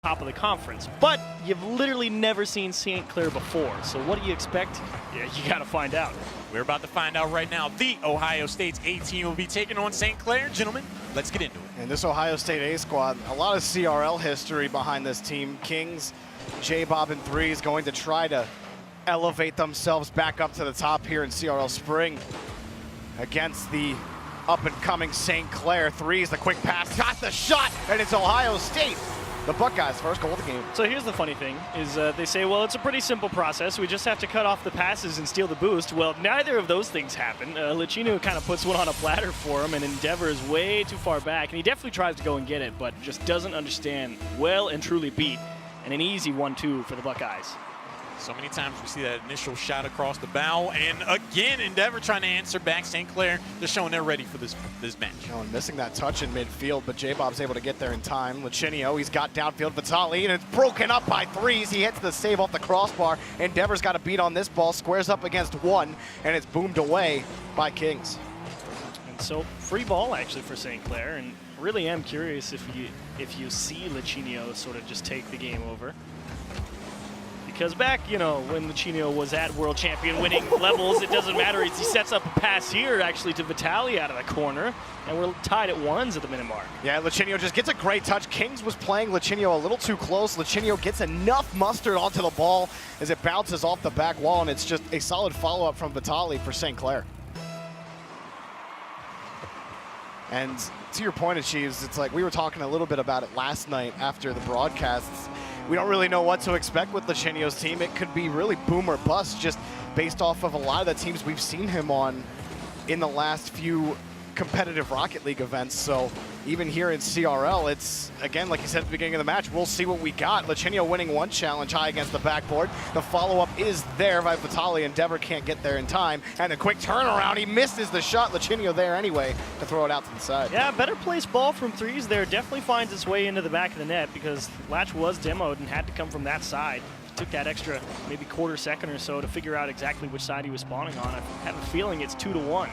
top of the conference, but you've literally never seen St. Clair before. So what do you expect? Yeah, you got to find out. We're about to find out right now. The Ohio State's A team will be taking on St. Clair. Gentlemen, let's get into it. And this Ohio State A squad, a lot of CRL history behind this team. Kings, J-Bob and Threes going to try to elevate themselves back up to the top here in CRL Spring against the up-and-coming St. Clair. Threes, the quick pass, got the shot, and it's Ohio State. The Buckeyes' first goal of the game. So here's the funny thing, is they say, well, it's a pretty simple process. We just have to cut off the passes and steal the boost. Well, neither of those things happen. Licino kind of puts one on a platter for him, and Endeavor is way too far back. And he definitely tries to go and get it, but just doesn't understand. Well and truly beat. And an easy 1-2 for the Buckeyes. So many times we see that initial shot across the bow, and again, Endeavor trying to answer back. St. Clair, they're showing they're ready for this match. And missing that touch in midfield, but J-Bob's able to get there in time. Licino, he's got downfield Vitali, and it's broken up by Threes. He hits the save off the crossbar. Endeavor's got a beat on this ball, squares up against one, and it's boomed away by Kings. And so free ball actually for St. Clair, and really am curious if you see Licino sort of just take the game over. Because back, when Licino was at world champion winning levels, it doesn't matter. He sets up a pass here, actually, to Vitali out of the corner, and we're tied at ones at the minute mark. Yeah, Licino just gets a great touch. Kings was playing Licino a little too close. Licino gets enough mustard onto the ball as it bounces off the back wall, and it's just a solid follow-up from Vitali for St. Clair. And to your point, Achieves, it's like we were talking a little bit about it last night after the broadcasts. We don't really know what to expect with Licino's team. It could be really boom or bust just based off of a lot of the teams we've seen him on in the last few competitive Rocket League events. So even here in CRL, it's, again, like you said at the beginning of the match, we'll see what we got. Licino winning one challenge high against the backboard. The follow-up is there by Vitali. Endeavor can't get there in time. And a quick turnaround. He misses the shot. Licino there anyway to throw it out to the side. Yeah, better placed ball from Threes there. Definitely finds its way into the back of the net because Latch was demoed and had to come from that side. Took that extra maybe quarter second or so to figure out exactly which side he was spawning on. I have a feeling it's 2-1.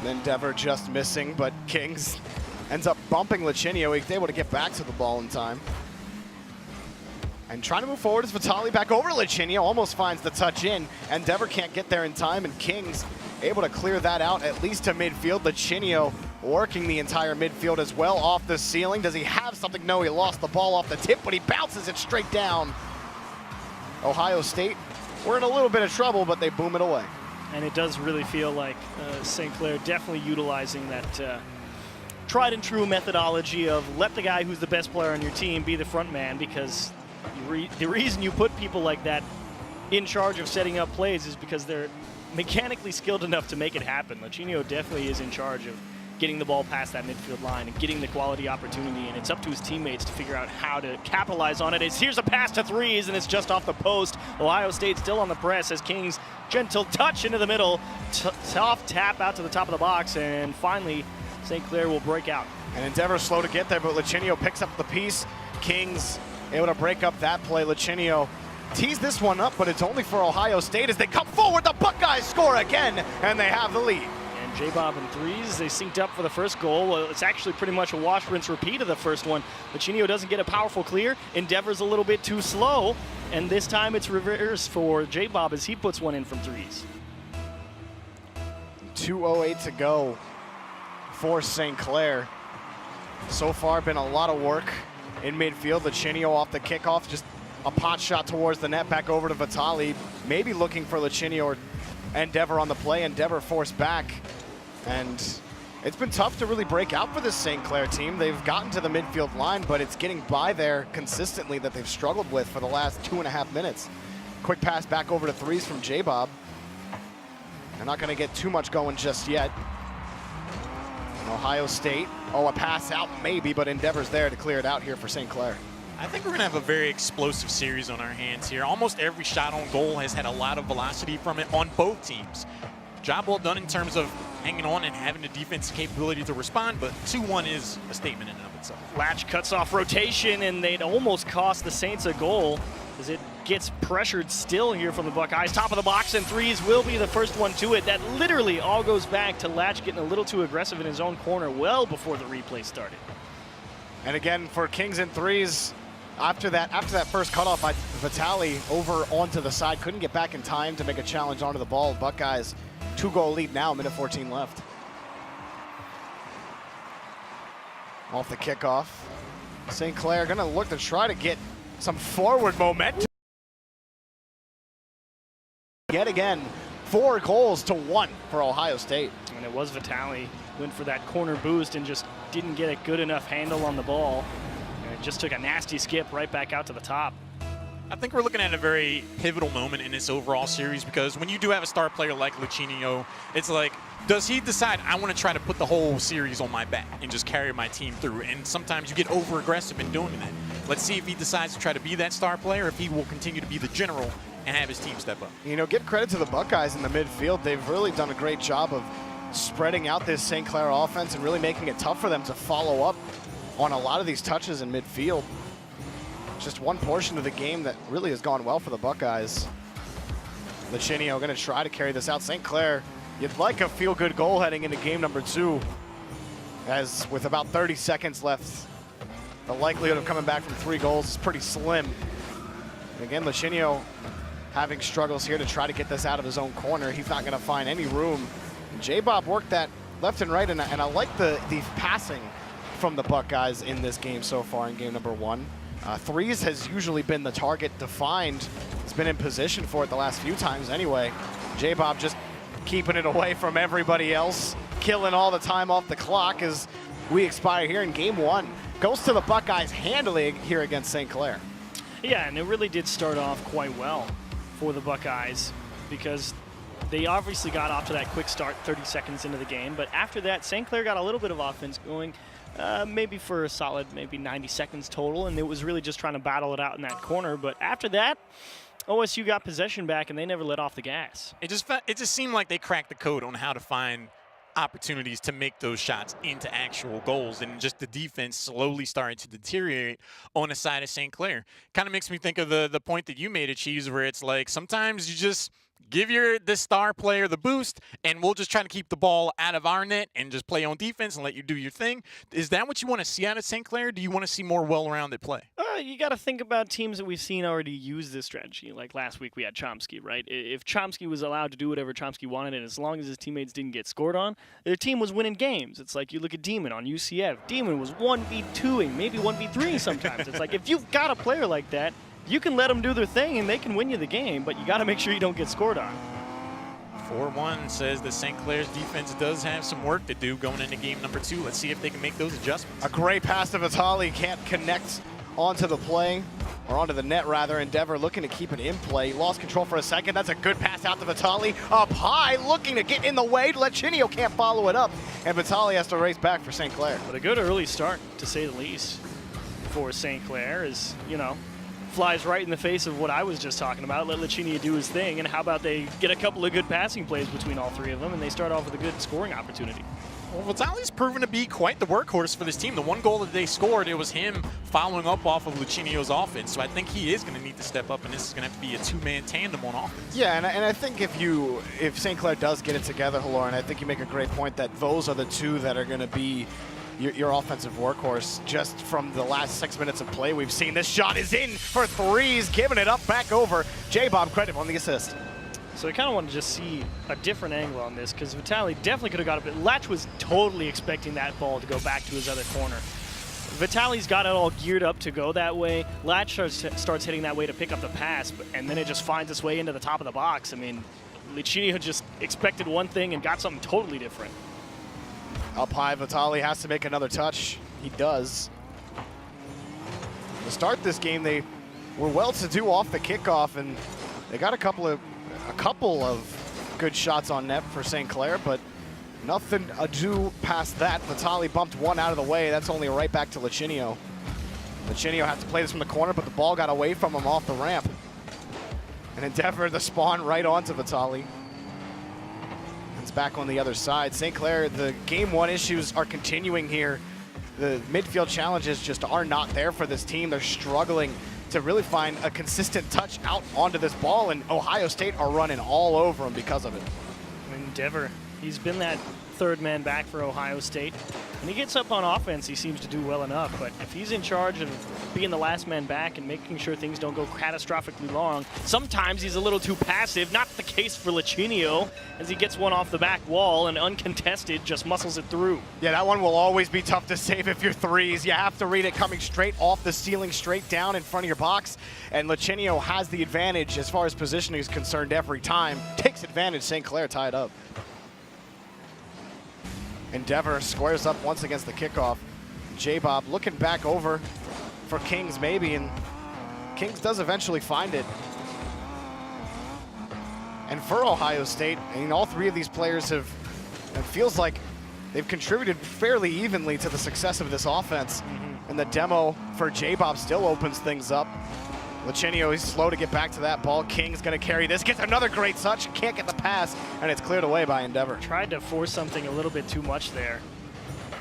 Endeavor just missing, but Kings ends up bumping Licino. He's able to get back to the ball in time. And trying to move forward is Vitali back over to Licino, almost finds the touch in. Endeavor can't get there in time, and Kings able to clear that out at least to midfield. Licino working the entire midfield as well off the ceiling. Does he have something? No, he lost the ball off the tip, but he bounces it straight down. Ohio State, we're in a little bit of trouble, but they boom it away. And it does really feel like St. Clair definitely utilizing that tried and true methodology of let the guy who's the best player on your team be the front man, because the reason you put people like that in charge of setting up plays is because they're mechanically skilled enough to make it happen. Licino definitely is in charge of getting the ball past that midfield line and getting the quality opportunity, and it's up to his teammates to figure out how to capitalize on it. Here's a pass to Threes, and it's just off the post. Ohio State still on the press as Kings gentle touch into the middle, soft tap out to the top of the box, and finally St. Clair will break out. And Endeavor slow to get there, but Licino picks up the piece. Kings able to break up that play. Licino tees this one up, but it's only for Ohio State as they come forward. The Buckeyes score again, and they have the lead. J-Bob and Threes, they synced up for the first goal. Well, it's actually pretty much a wash, rinse, repeat of the first one. Licino doesn't get a powerful clear. Endeavor's a little bit too slow, and this time it's reverse for J-Bob as he puts one in from Threes. 2:08 to go for St. Clair. So far, been a lot of work in midfield. Licino off the kickoff, just a pot shot towards the net, back over to Vitali. Maybe looking for Licino or Endeavor on the play. Endeavor forced back. And it's been tough to really break out for this St. Clair team. They've gotten to the midfield line, but it's getting by there consistently that they've struggled with for the last 2.5 minutes. Quick pass back over to Threes from J-Bob. They're not going to get too much going just yet. And Ohio State, a pass out maybe, but Endeavor's there to clear it out here for St. Clair. I think we're going to have a very explosive series on our hands here. Almost every shot on goal has had a lot of velocity from it on both teams. Job well done in terms of hanging on and having the defensive capability to respond, but 2-1 is a statement in and of itself. Latch cuts off rotation, and they'd almost cost the Saints a goal as it gets pressured still here from the Buckeyes. Top of the box, and Threes will be the first one to it. That literally all goes back to Latch getting a little too aggressive in his own corner well before the replay started. And again, for Kings and threes, after that first cutoff by Vitali over onto the side, couldn't get back in time to make a challenge onto the ball. Buckeyes 2-goal lead now, minute 14 left. Off the kickoff, St. Clair gonna look to try to get some forward momentum. Yet again, 4-1 for Ohio State. And it was Vitali, went for that corner boost and just didn't get a good enough handle on the ball. And it just took a nasty skip right back out to the top. I think we're looking at a very pivotal moment in this overall series, because when you do have a star player like Lucinio, it's like, does he decide, I want to try to put the whole series on my back and just carry my team through? And sometimes you get over-aggressive in doing that. Let's see if he decides to try to be that star player, if he will continue to be the general and have his team step up. You know, give credit to the Buckeyes in the midfield. They've really done a great job of spreading out this St. Clair offense and really making it tough for them to follow up on a lot of these touches in midfield. Just one portion of the game that really has gone well for the Buckeyes. Lucinio going to try to carry this out. St. Clair, you'd like a feel-good goal heading into game number 2, as with about 30 seconds left, the likelihood of coming back from 3 goals is pretty slim. And again, Lucinio having struggles here to try to get this out of his own corner. He's not going to find any room. J-Bob worked that left and right, and I like the passing from the Buckeyes in this game so far in game number 1. Threes has usually been the target defined. He's been in position for it the last few times anyway. J-Bob just keeping it away from everybody else, killing all the time off the clock as we expire here in game 1. Goes to the Buckeyes handily here against St. Clair. Yeah, and it really did start off quite well for the Buckeyes, because they obviously got off to that quick start 30 seconds into the game, but after that, St. Clair got a little bit of offense going, maybe for a solid 90 seconds total, and it was really just trying to battle it out in that corner. But after that, OSU got possession back, and they never let off the gas. It just seemed like they cracked the code on how to find opportunities to make those shots into actual goals, and just the defense slowly starting to deteriorate on the side of St. Clair. Kind of makes me think of the point that you made, Cheese, where it's like sometimes you just give the star player the boost, and we'll just try to keep the ball out of our net and just play on defense and let you do your thing. Is that what you want to see out of St. Clair? Do you want to see more well-rounded play? You got to think about teams that we've seen already use this strategy. Like last week we had Chomsky, right? If Chomsky was allowed to do whatever Chomsky wanted, and as long as his teammates didn't get scored on, their team was winning games. It's like you look at Demon on UCF. Demon was 1v2ing, maybe 1v3ing sometimes. It's like if you've got a player like that, you can let them do their thing and they can win you the game, but you got to make sure you don't get scored on. 4-1 says that St. Clair's defense does have some work to do going into game number 2. Let's see if they can make those adjustments. A great pass to Vitali, can't connect onto the play, or onto the net rather. Endeavor looking to keep it in play. Lost control for a second. That's a good pass out to Vitali. Up high, looking to get in the way. Lucinio can't follow it up, and Vitali has to race back for St. Clair. But a good early start, to say the least, for St. Clair is, flies right in the face of what I was just talking about. Let Lucinio do his thing, and how about they get a couple of good passing plays between all 3 of them, and they start off with a good scoring opportunity. Well, Vitali's proven to be quite the workhorse for this team. The one goal that they scored, it was him following up off of Lucinio's offense. So I think he is going to need to step up, and this is going to have to be a 2-man tandem on offense. Yeah, and I think if St. Clair does get it together, Lauren, I think you make a great point that those are the 2 that are going to be your offensive workhorse. Just from the last 6 minutes of play we've seen, this shot is in for 3s, giving it up back over. J-Bob, credit on the assist. So I kind of want to just see a different angle on this, because Vitali definitely could have got it, but Latch was totally expecting that ball to go back to his other corner. Vitali's got it all geared up to go that way. Latch starts hitting that way to pick up the pass, and then it just finds its way into the top of the box. I mean, Lucinio just expected one thing and got something totally different. Up high, Vitali has to make another touch. He does. To start this game, they were well-to-do off the kickoff, and they got a couple of good shots on net for St. Clair, but nothing ado past that. Vitali bumped one out of the way. That's only right back to Lucinio. Lucinio had to play this from the corner, but the ball got away from him off the ramp. And Endeavor the spawn right onto Vitali. It's back on the other side. St. Clair, the game 1 issues are continuing here. The midfield challenges just are not there for this team. They're struggling to really find a consistent touch out onto this ball, and Ohio State are running all over them because of it. Endeavor, he's been that 3rd man back for Ohio State. When he gets up on offense, he seems to do well enough, but if he's in charge of being the last man back and making sure things don't go catastrophically long, sometimes he's a little too passive. Not the case for Lichinio, as he gets one off the back wall and uncontested just muscles it through. Yeah, that one will always be tough to save if you're threes. You have to read it coming straight off the ceiling, straight down in front of your box, and Lichinio has the advantage as far as positioning is concerned every time. Takes advantage, St. Clair tied up. Endeavor squares up once against the kickoff. J-Bob looking back over for Kings maybe, and Kings does eventually find it. And for Ohio State, I mean, all three of these players it feels like they've contributed fairly evenly to the success of this offense. And the demo for J-Bob still opens things up. Lichinio is slow to get back to that ball. King's gonna carry this, gets another great touch, can't get the pass, and it's cleared away by Endeavor. Tried to force something a little bit too much there.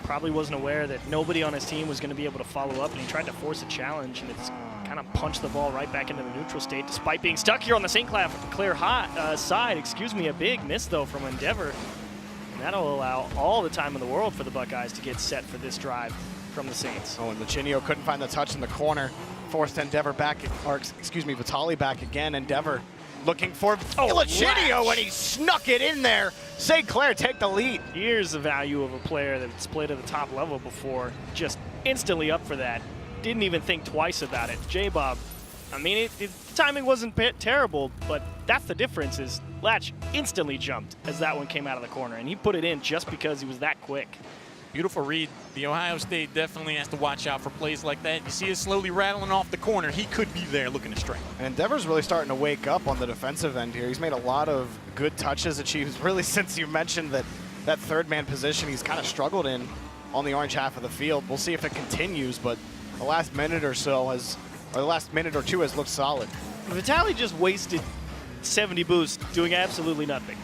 Probably wasn't aware that nobody on his team was gonna be able to follow up, and he tried to force a challenge, and it's kind of punched the ball right back into the neutral state, despite being stuck here on the St. Clair side. A big miss though from Endeavor. And that'll allow all the time in the world for the Buckeyes to get set for this drive from the Saints. Oh, and Lichinio couldn't find the touch in the corner. Forced Endeavor back, or excuse me, Vitali back again. Endeavor looking for Lichinio, and he snuck it in there. St. Clair take the lead. Here's the value of a player that's played at the top level before, just instantly up for that. Didn't even think twice about it. J-Bob, I mean, the timing wasn't terrible, but that's the difference is Latch instantly jumped as that one came out of the corner, and he put it in just because he was that quick. Beautiful read. The Ohio State definitely has to watch out for plays like that. You see it slowly rattling off the corner. He could be there looking to strike. And Endeavor's really starting to wake up on the defensive end here. He's made a lot of good touches achieved. Really, since you mentioned that third man position, he's kind of struggled in on the orange half of the field. We'll see if it continues, but the last minute or so or the last minute or two has looked solid. Vitali just wasted 70 boosts doing absolutely nothing.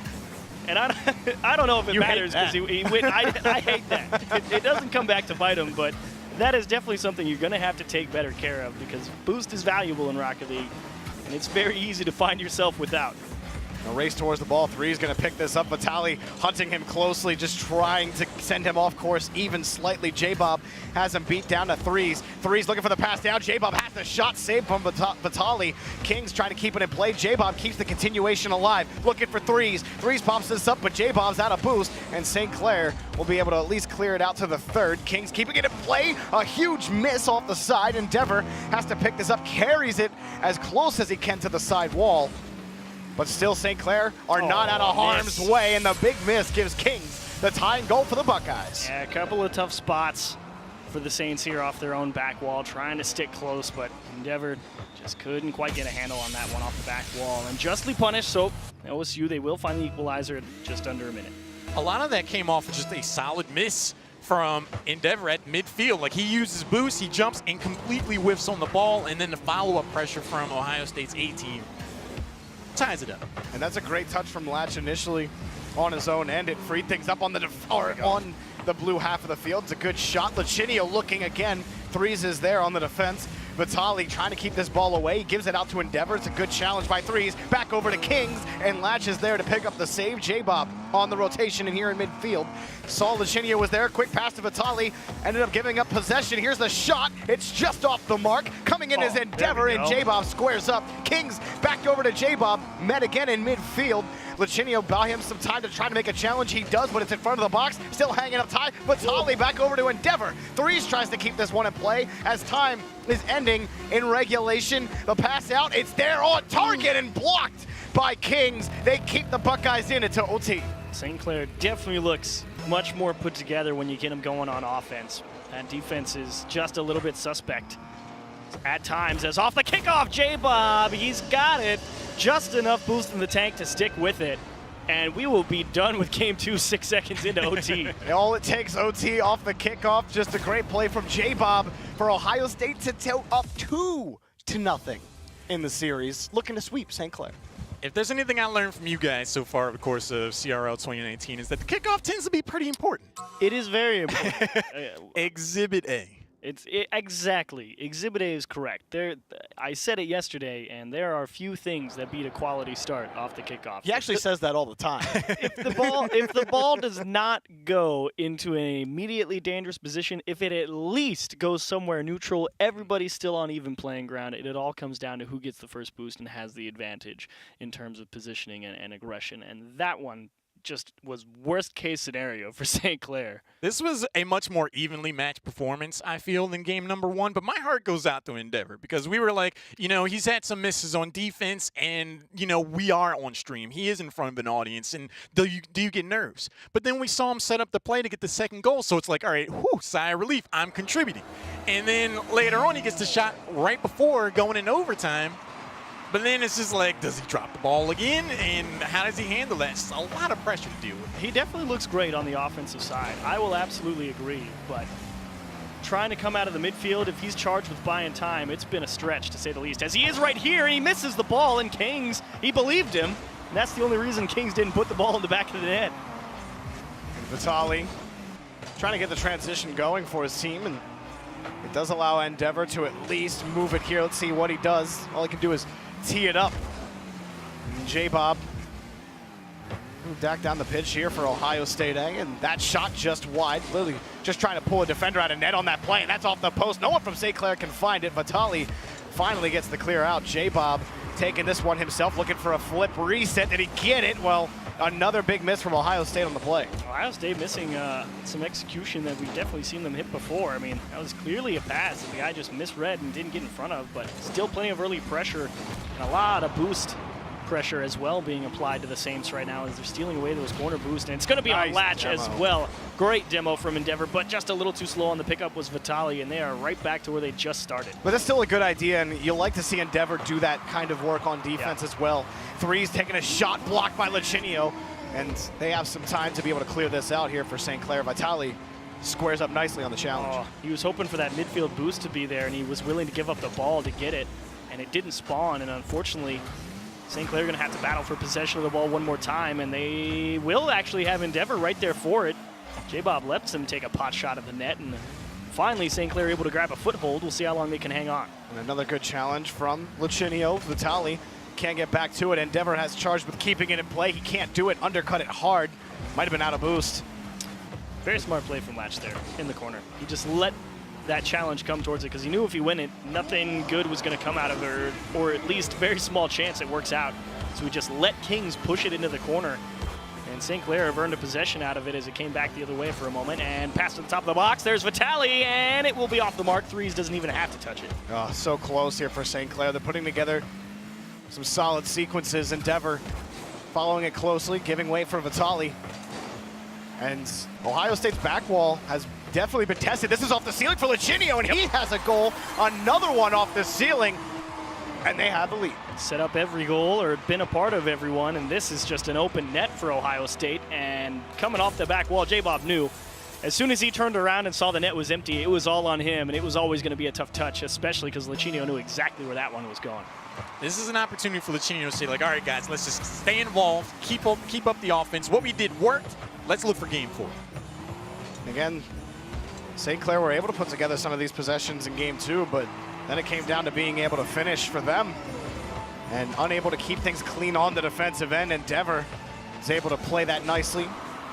And I don't know if it matters because he went. I hate that. It doesn't come back to bite him, but that is definitely something you're going to have to take better care of because boost is valuable in Rocket League, and it's very easy to find yourself without. A race towards the ball. Three is going to pick this up. Vitali hunting him closely, just trying to send him off course even slightly. J-Bob has him beat down to Threes. Threes looking for the pass down. J-Bob has the shot saved from Vitali. Kings trying to keep it in play. J-Bob keeps the continuation alive. Looking for Threes. Threes pops this up, but J-Bob's out of boost, and St. Clair will be able to at least clear it out to the third. Kings keeping it in play. A huge miss off the side. Endeavor has to pick this up, carries it as close as he can to the side wall. But still, St. Clair are not out of harm's way, and the big miss gives Kings the tying goal for the Buckeyes. Yeah, a couple of tough spots for the Saints here off their own back wall, trying to stick close, but Endeavor just couldn't quite get a handle on that one off the back wall. And justly punished, so OSU, they will find the equalizer at just under a minute. A lot of that came off of just a solid miss from Endeavor at midfield. Like, he uses boost, he jumps and completely whiffs on the ball, and then the follow-up pressure from Ohio State's A-team ties it up. And that's a great touch from Latch initially on his own end. It freed things up on on the blue half of the field. It's a good shot. Lichinio looking again. Threes is there on the defense. Vitali trying to keep this ball away. He gives it out to Endeavor. It's a good challenge by Threes. Back over to Kings, and Latch is there to pick up the save. J-Bob on the rotation in here in midfield. Saw Lichinio was there. Quick pass to Vitali. Ended up giving up possession. Here's the shot. It's just off the mark. Coming in is Endeavor, and J-Bob squares up. Kings back over to J-Bob. Met again in midfield. Lichinio buy him some time to try to make a challenge. He does, but it's in front of the box. Still hanging up tight. Vitali back over to Endeavor. Threes tries to keep this one in play as time is ending in regulation. The pass out, it's there on target and blocked by Kings. They keep the Buckeyes in into OT. St. Clair definitely looks much more put together when you get them going on offense. That defense is just a little bit suspect at times, as off the kickoff, J-Bob, he's got it. Just enough boost in the tank to stick with it. And we will be done with game 2 6 seconds into OT. All it takes, OT off the kickoff. Just a great play from J-Bob for Ohio State to tilt up 2-0 in the series, looking to sweep St. Clair. If there's anything I learned from you guys so far over the course of CRL 2019 is that the kickoff tends to be pretty important. It is very important. Exhibit A. Exactly. Exhibit A is correct. I said it yesterday, and there are few things that beat a quality start off the kickoff. He actually says that all the time. If the ball does not go into an immediately dangerous position, if it at least goes somewhere neutral, everybody's still on even playing ground. It all comes down to who gets the first boost and has the advantage in terms of positioning and aggression. And that one just was worst case scenario for St. Clair. This was a much more evenly matched performance, I feel, than game number 1. But my heart goes out to Endeavor because we were like, he's had some misses on defense, and, we are on stream. He is in front of an audience, and do you get nerves? But then we saw him set up the play to get the second goal, so it's like, all right, whew, sigh of relief, I'm contributing. And then later on, he gets the shot right before going in overtime. But then it's just like, does he drop the ball again? And how does he handle that? It's a lot of pressure to deal with. He definitely looks great on the offensive side. I will absolutely agree. But trying to come out of the midfield, if he's charged with buying time, it's been a stretch, to say the least. As he is right here, and he misses the ball, and Kings, he believed him. And that's the only reason Kings didn't put the ball in the back of the net. Vitali trying to get the transition going for his team, and it does allow Endeavor to at least move it here. Let's see what he does. All he can do is tee it up. J-Bob back down the pitch here for Ohio State A, and that shot just wide. Literally just trying to pull a defender out of net on that play, and that's off the post. No one from St. Clair can find it. Vitali finally gets the clear out. J-Bob taking this one himself, looking for a flip reset. Did he get it? Well, another big miss from Ohio State on the play. Ohio State missing some execution that we've definitely seen them hit before. I mean, that was clearly a pass that the guy just misread and didn't get in front of, but still plenty of early pressure and a lot of boost pressure as well being applied to the Saints right now as they're stealing away those corner boosts. And it's going to be on latch demo as well. Great demo from Endeavor, but just a little too slow on the pickup was Vitali, and they are right back to where they just started. But that's still a good idea, and you like to see Endeavor do that kind of work on defense as well. Threes taking a shot blocked by Lachinio, and they have some time to be able to clear this out here for St. Clair. Vitali squares up nicely on the challenge. Oh, he was hoping for that midfield boost to be there, and he was willing to give up the ball to get it, and it didn't spawn, and unfortunately, St. Clair going to have to battle for possession of the ball one more time, and they will actually have Endeavor right there for it. J-Bob lets him take a pot shot at the net, and finally St. Clair able to grab a foothold. We'll see how long they can hang on. And another good challenge from Lachinio. Vitali can't get back to it. Endeavor has charged with keeping it in play. He can't do it. Undercut it hard. Might have been out of boost. Very smart play from Latch there in the corner. He just let that challenge come towards it because he knew if he win it, nothing good was going to come out of it, or at least very small chance it works out. So he just let Kings push it into the corner. And St. Clair have earned a possession out of it as it came back the other way for a moment. And pass to the top of the box. There's Vitali, and it will be off the mark. Threes doesn't even have to touch it. Oh, so close here for St. Clair. They're putting together some solid sequences. Endeavor following it closely, giving way for Vitali. And Ohio State's back wall has definitely been tested. This is off the ceiling for Lachinio, and he has a goal. Another one off the ceiling, and they have the lead. Set up every goal or been a part of everyone, and this is just an open net for Ohio State. And coming off the back wall, J-Bob knew as soon as he turned around and saw the net was empty, it was all on him, and it was always going to be a tough touch, especially because Lachinio knew exactly where that one was going. This is an opportunity for Lachinio to say, like, all right, guys, let's just stay involved, keep up the offense. What we did worked. Let's look for game 4. Again, St. Clair were able to put together some of these possessions in game 2, but then it came down to being able to finish for them and unable to keep things clean on the defensive end. Endeavor is able to play that nicely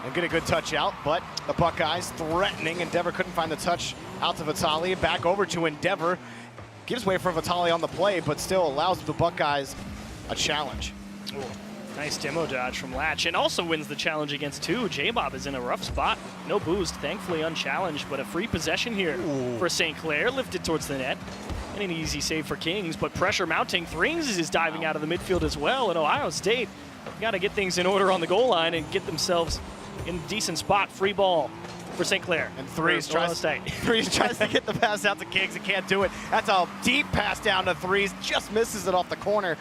and get a good touch out, but the Buckeyes threatening. Endeavor couldn't find the touch out to Vitali. Back over to Endeavor. Gives way for Vitali on the play, but still allows the Buckeyes a challenge. Ooh. Nice demo dodge from Latch, and also wins the challenge against 2. J-Bob is in a rough spot. No boost, thankfully unchallenged, but a free possession here for St. Clair. Lifted towards the net. And an easy save for Kings, but pressure mounting. Threes is diving out of the midfield as well, and Ohio State got to get things in order on the goal line and get themselves in a decent spot. Free ball for St. Clair. And Threes tries to get the pass out to Kings and can't do it. That's a deep pass down to Threes. Just misses it off the corner.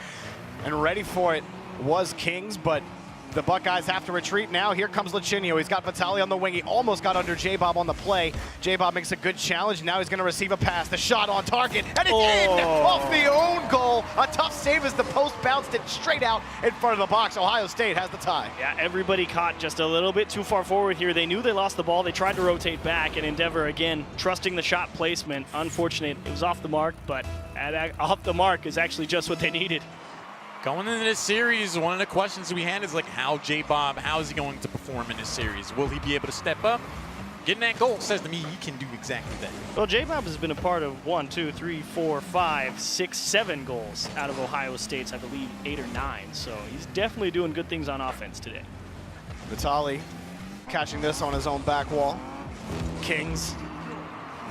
And ready for it was Kings, but The Buckeyes have to retreat now. Here comes Lachinio. He's got Vitali on the wing. He almost got under J-Bob on the play. J-Bob makes a good challenge. Now he's going to receive a pass. The shot on target, and it's in off the own goal. A tough save as the post bounced it straight out in front of the box. Ohio State has the tie. Yeah, everybody caught just a little bit too far forward here. They knew they lost the ball. They tried to rotate back, and Endeavor, again, trusting the shot placement. Unfortunate, it was off the mark, but off the mark is actually just what they needed. Going into this series, one of the questions we had is like, how J-Bob, how is he going to perform in this series? Will he be able to step up? Getting that goal says to me he can do exactly that. Well, J-Bob has been a part of 1, 2, 3, 4, 5, 6, 7 goals out of Ohio State's, I believe, 8 or 9. So he's definitely doing good things on offense today. Vitali catching this on his own back wall. Kings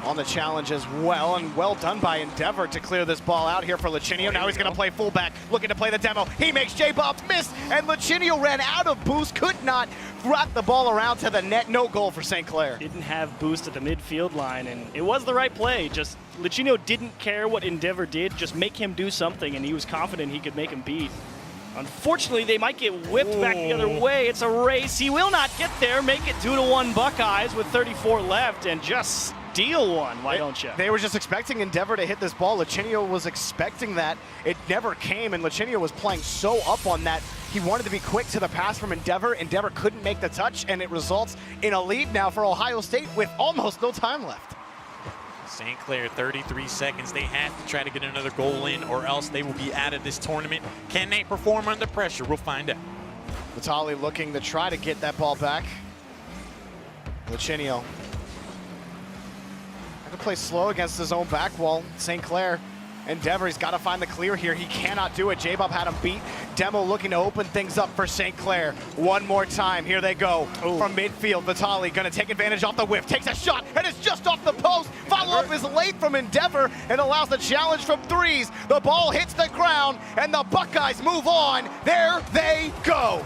on the challenge as well, and well done by Endeavor to clear this ball out here for Lachinio. Now he's going to play fullback, looking to play the demo. He makes J-Bob miss, and Lachinio ran out of boost, could not wrap the ball around to the net. No goal for St. Clair. Didn't have boost at the midfield line, and it was the right play. Just Lachinio didn't care what Endeavor did, just make him do something, and he was confident he could make him beat. Unfortunately, they might get whipped back the other way. It's a race. He will not get there. Make it 2-1 Buckeyes with 34 left, and just steal one. Why don't you? They were just expecting Endeavor to hit this ball. Lachinio was expecting that. It never came, and Lachinio was playing so up on that. He wanted to be quick to the pass from Endeavor. Endeavor couldn't make the touch, and it results in a lead now for Ohio State with almost no time left. St. Clair, 33 seconds. They have to try to get another goal in, or else they will be out of this tournament. Can they perform under pressure? We'll find out. Vitali looking to try to get that ball back. Lachinio to play slow against his own back wall. St. Clair, Endeavor, he's got to find the clear here. He cannot do it. J-Bob had him beat. Demo looking to open things up for St. Clair. One more time. Here they go. From midfield. Vitali going to take advantage off the whiff. Takes a shot, and it's just off the post. Follow-up is late from Endeavor and allows the challenge from threes. The ball hits the ground, and the Buckeyes move on. There they go.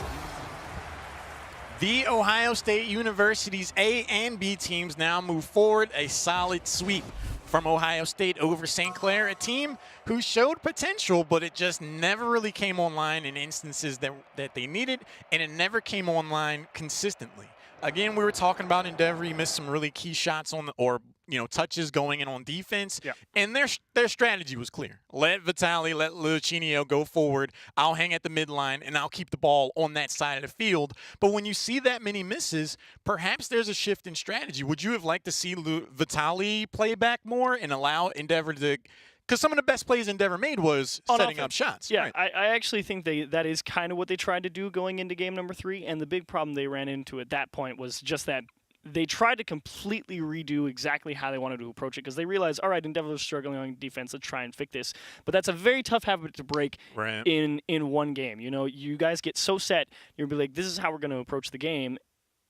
The Ohio State University's A and B teams now move forward. A solid sweep from Ohio State over St. Clair, a team who showed potential, but it just never really came online in instances that they needed, and it never came online consistently. Again, we were talking about Endeavor. He missed some really key shots on touches going in on defense. Yeah. And their strategy was clear. Let Vitali, let Lachinio go forward. I'll hang at the midline, and I'll keep the ball on that side of the field. But when you see that many misses, perhaps there's a shift in strategy. Would you have liked to see Vitali play back more and allow Endeavor to – because some of the best plays Endeavor made was setting up shots. Yeah, right. I actually think that is kind of what they tried to do going into game number 3. And the big problem they ran into at that point was just that they tried to completely redo exactly how they wanted to approach it, because they realized, all right, Endeavor was struggling on defense. Let's try and fix this. But that's a very tough habit to break in one game. You know, you guys get so set, you'll be like, this is how we're going to approach the game.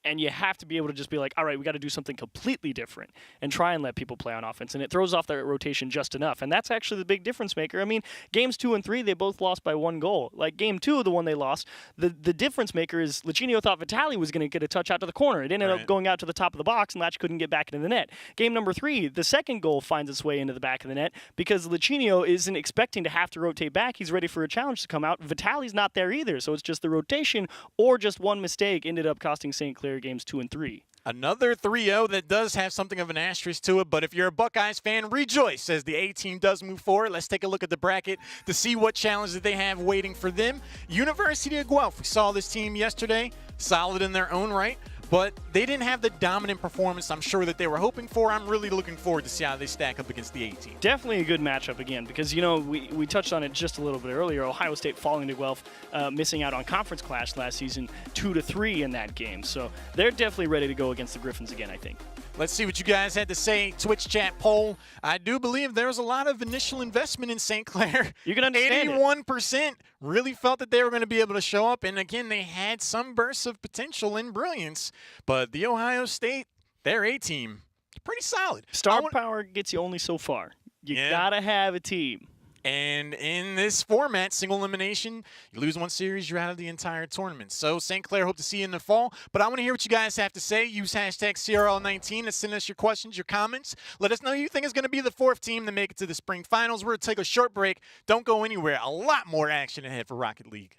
And you have to be able to just be like, all right, we got to do something completely different and try and let people play on offense. And it throws off their rotation just enough. And that's actually the big difference maker. I mean, games 2 and 3, they both lost by 1 goal. Like game 2, the one they lost, the difference maker is Lachinio thought Vitali was going to get a touch out to the corner. It ended up going out to the top of the box, and Latch couldn't get back into the net. Game number 3, the second goal finds its way into the back of the net because Lachinio isn't expecting to have to rotate back. He's ready for a challenge to come out. Vitali's not there either. So it's just the rotation or just one mistake ended up costing St. Clair games 2 and 3. Another 3-0 that does have something of an asterisk to it, but if you're a Buckeyes fan, rejoice as the A team does move forward. Let's take a look at the bracket to see what challenges they have waiting for them. University of Guelph, we saw this team yesterday, solid in their own right, but they didn't have the dominant performance I'm sure that they were hoping for. I'm really looking forward to see how they stack up against the A team. Definitely a good matchup again because, you know, we touched on it just a little bit earlier. Ohio State falling to Guelph, missing out on Conference Clash last season, 2-3 in that game. So they're definitely ready to go against the Griffins again, I think. Let's see what you guys had to say. Twitch chat poll. I do believe there was a lot of initial investment in St. Clair. You can understand 81% really felt that they were going to be able to show up. And again, they had some bursts of potential and brilliance. But the Ohio State, their A team, pretty solid. Star power gets you only so far. You gotta have a team. And in this format, single elimination, you lose one series, you're out of the entire tournament. So St. Clair, hope to see you in the fall. But I want to hear what you guys have to say. Use hashtag CRL19 to send us your questions, your comments. Let us know who you think is going to be the 4th team to make it to the spring finals. We're going to take a short break. Don't go anywhere. A lot more action ahead for Rocket League.